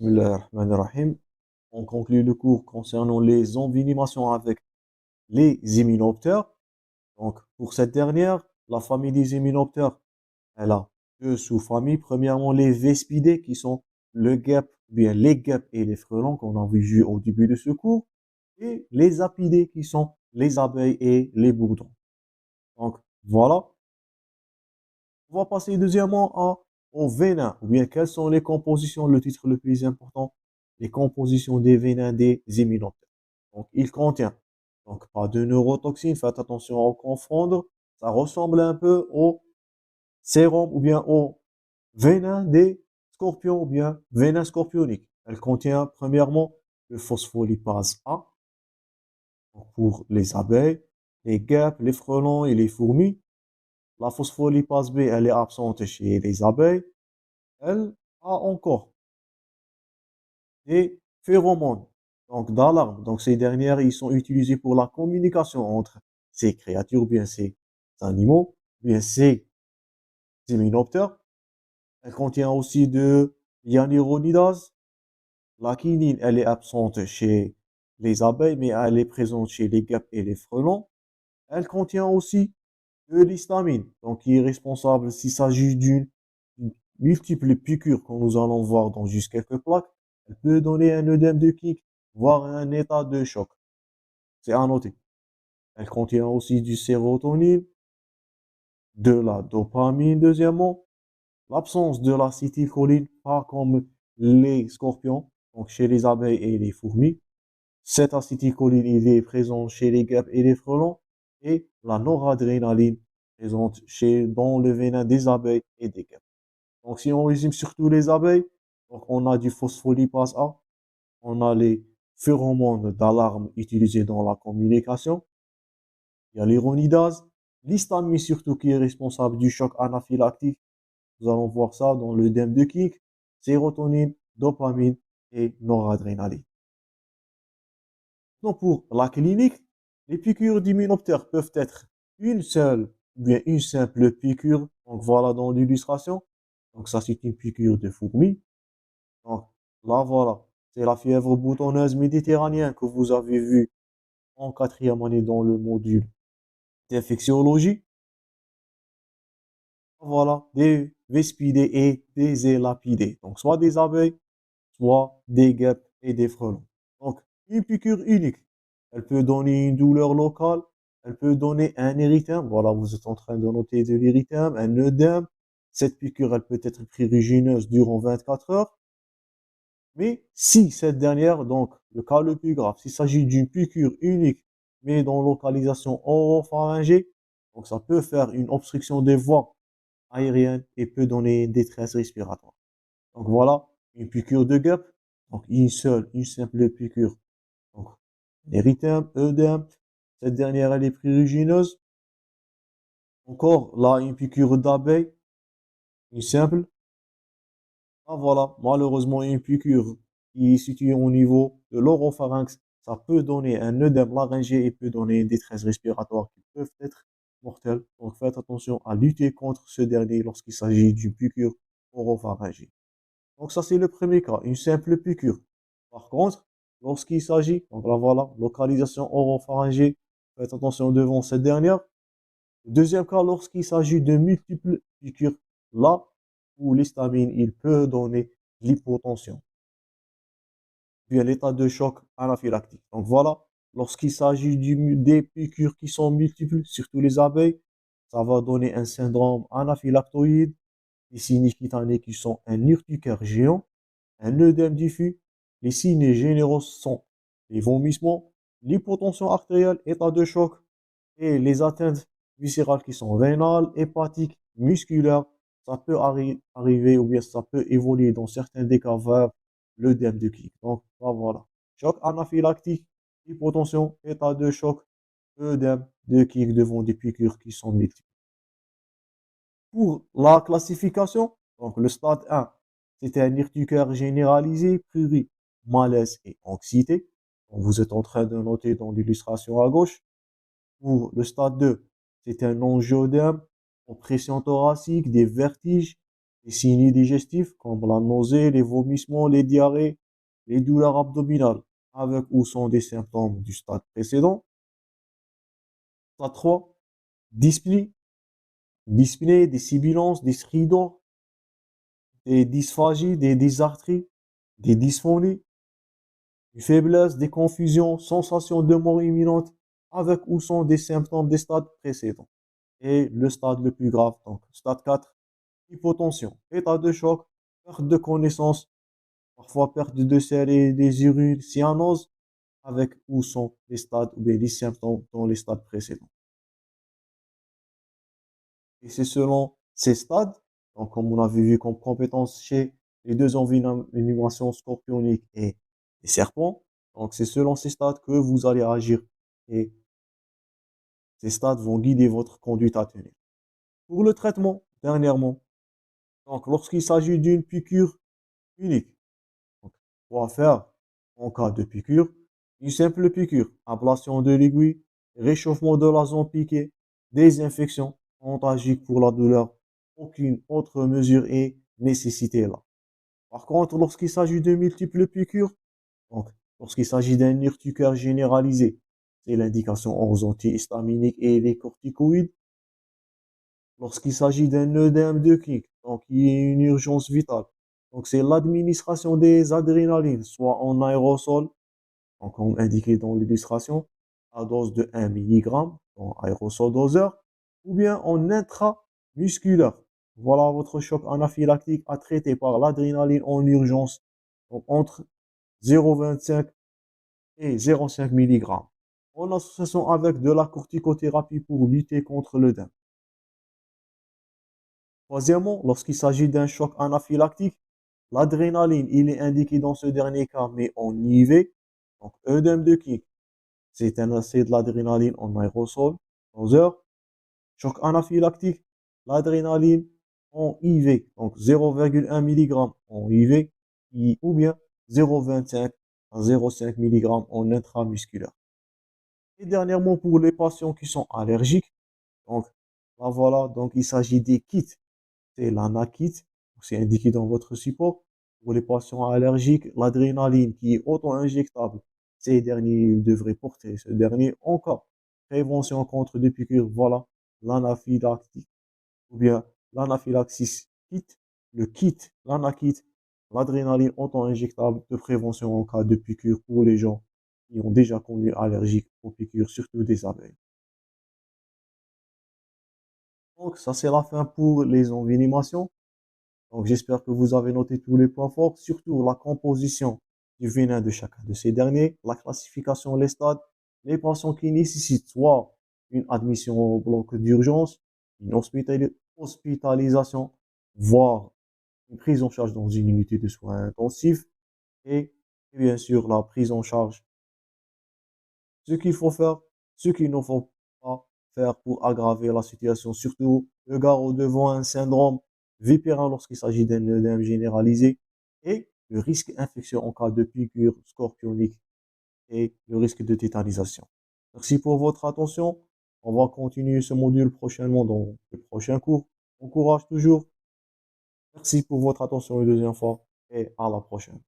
Bismillahirrahmanirrahim. On conclut le cours concernant les envenimations avec les hyménoptères. Donc, pour cette dernière, la famille des hyménoptères, elle a deux sous-familles. Premièrement, les Vespidés, qui sont le guêpe, bien les guêpes et les frelons qu'on a vu au début de ce cours, et les Apidés, qui sont les abeilles et les bourdons. Donc, voilà. On va passer deuxièmement au venin, ou bien quelles sont les compositions, le titre le plus important, les compositions des venins des hyménoptères. Donc, il contient, donc pas de neurotoxines, faites attention à confondre, ça ressemble un peu au sérum ou bien au venin des scorpions ou bien venin scorpionique. Elle contient premièrement le phospholipase A, donc pour les abeilles, les guêpes, les frelons et les fourmis. La phospholipase B, elle est absente chez les abeilles. Elle a encore des phéromones, donc d'alarme. Donc ces dernières, ils sont utilisés pour la communication entre ces créatures, bien ces animaux, bien ces hyménoptères. Elle contient aussi de l'hyaluronidase. La quinine, elle est absente chez les abeilles, mais elle est présente chez les guêpes et les frelons. Elle contient aussi de l'histamine, donc qui est responsable s'il s'agit d'une multiple piqûres que nous allons voir dans juste quelques plaques. Elle peut donner un œdème de kick, voire un état de choc. C'est à noter. Elle contient aussi du sérotonine, de la dopamine, deuxièmement, l'absence de l'acétylcholine, pas comme les scorpions, donc chez les abeilles et les fourmis. Cette acétylcholine, il est présent chez les guêpes et les frelons, et la noradrénaline présente dans le venin des abeilles et des guêpes. Donc, si on résume surtout les abeilles, donc on a du phospholipase A, on a les phéromones d'alarme utilisés dans la communication, il y a l'ironidase, l'histamine surtout qui est responsable du choc anaphylactique. Nous allons voir ça dans l'œdème de Kick, sérotonine, dopamine et noradrénaline. Donc, pour la clinique, les piqûres d'immunoptères peuvent être une seule ou bien une simple piqûre. Donc, voilà dans l'illustration. Donc, ça, c'est une piqûre de fourmi. Donc, là, voilà. C'est la fièvre boutonneuse méditerranéenne que vous avez vue en quatrième année dans le module d'infectiologie. Voilà, des Vespidés et des Élapidés. Donc, soit des abeilles, soit des guêpes et des frelons. Donc, une piqûre unique. Elle peut donner une douleur locale, elle peut donner un érythème. Voilà, vous êtes en train de noter de l'érythème, un œdème. Cette piqûre, elle peut être prurigineuse durant 24 heures. Mais si cette dernière, donc le cas le plus grave, s'il s'agit d'une piqûre unique, mais dans localisation oropharyngée, donc ça peut faire une obstruction des voies aériennes et peut donner une détresse respiratoire. Donc voilà, une piqûre de guêpe, donc une simple piqûre. Donc, érythème, œdème, cette dernière elle est prurigineuse. Encore là, une piqûre d'abeille, une simple. Ah voilà, malheureusement, une piqûre qui est située au niveau de l'oropharynx, ça peut donner un œdème laryngé et peut donner une détresse respiratoire qui peuvent être mortelles. Donc faites attention à lutter contre ce dernier lorsqu'il s'agit d'une piqûre oropharyngée. Donc ça c'est le premier cas, une simple piqûre. Par contre, lorsqu'il s'agit, donc là voilà, localisation oropharyngée, faites attention devant cette dernière. Le deuxième cas, lorsqu'il s'agit de multiples piqûres, là où l'histamine, il peut donner l'hypotension, puis à l'état de choc anaphylactique. Donc voilà, lorsqu'il s'agit des piqûres qui sont multiples, surtout les abeilles, ça va donner un syndrome anaphylactoïde, les signes cutanés qui sont un urticaire géant, un œdème diffus. Les signes généraux sont les vomissements, l'hypotension artérielle, état de choc et les atteintes viscérales qui sont rénales, hépatiques, musculaires. Ça peut arriver ou bien ça peut évoluer dans certains des cas vers l'œdème de Kick. Donc voilà. Choc anaphylactique, hypotension, état de choc, œdème de Kick devant des piqûres qui sont multiples. Pour la classification, donc le stade 1, c'était un urticaire généralisé, prurie, malaise et anxiété. Donc, vous êtes en train de noter dans l'illustration à gauche. Pour le stade 2, c'était un angioedème, oppression thoracique, des vertiges, Les signes digestifs comme la nausée, les vomissements, les diarrhées, les douleurs abdominales, avec ou sans des symptômes du stade précédent. Stade 3, dyspnée, dyspnée, des sibilances, des stridors, des dysphagies, des dysarthries, des dysphonies, une faiblesse, des confusions, sensations de mort imminente, avec ou sans des symptômes des stades précédents. Et le stade le plus grave, donc stade 4, hypotension, état de choc, perte de connaissance, parfois perte de sel et des urines, cyanose, avec ou sans les stades ou bien les symptômes dans les stades précédents. Et c'est selon ces stades, donc comme on avait vu comme compétence chez les deux envenimations scorpioniques et les serpents, donc c'est selon ces stades que vous allez agir et ces stades vont guider votre conduite à tenir. Pour le traitement, dernièrement, donc lorsqu'il s'agit d'une piqûre unique, donc, quoi faire en cas de piqûre? Une simple piqûre, ablation de l'aiguille, réchauffement de la zone piquée, désinfection antalgique pour la douleur. Aucune autre mesure est nécessitée là. Par contre, lorsqu'il s'agit de multiples piqûres, donc lorsqu'il s'agit d'un urticaire généralisé, c'est l'indication aux antihistaminiques et les corticoïdes. Lorsqu'il s'agit d'un œdème de King, donc il y a une urgence vitale. Donc c'est l'administration des adrénalines, soit en aérosol, donc comme indiqué dans l'illustration, à dose de 1 mg en aérosol doseur, ou bien en intramusculaire. Voilà votre choc anaphylactique à traiter par l'adrénaline en urgence, donc entre 0,25 et 0,5 mg, en association avec de la corticothérapie pour lutter contre l'œdème. Troisièmement, lorsqu'il s'agit d'un choc anaphylactique, l'adrénaline, il est indiqué dans ce dernier cas, mais en IV, donc œdème de King, c'est un accès de l'adrénaline en aérosol, doseur. Choc anaphylactique, l'adrénaline en IV, donc 0,1 mg en IV, ou bien 0,25 à 0,5 mg en intramusculaire. Et dernièrement, pour les patients qui sont allergiques, donc là voilà, donc il s'agit des kits, c'est l'anakit, c'est indiqué dans votre support. Pour les patients allergiques, l'adrénaline qui est auto-injectable, ces derniers devraient porter ce dernier en cas prévention contre des piqûres, voilà, l'anaphylactique, ou bien l'anaphylaxis kit, le kit, l'anakit, l'adrénaline auto-injectable de prévention en cas de piqûre pour les gens qui ont déjà connu allergiques aux piqûres, surtout des abeilles. Donc, ça, c'est la fin pour les envenimations. Donc, j'espère que vous avez noté tous les points forts, surtout la composition du venin de chacun de ces derniers, la classification, les stades, les patients qui nécessitent soit une admission au bloc d'urgence, une hospitalisation, voire une prise en charge dans une unité de soins intensifs, et bien sûr la prise en charge, ce qu'il faut faire, ce qu'il ne faut pas faire pour aggraver la situation, surtout regard devant un syndrome vipérin lorsqu'il s'agit d'un œdème généralisé et le risque d'infection en cas de piqûre scorpionique et le risque de tétanisation. Merci pour votre attention. On va continuer ce module prochainement dans le prochain cours. Bon courage toujours. Merci pour votre attention une deuxième fois et à la prochaine.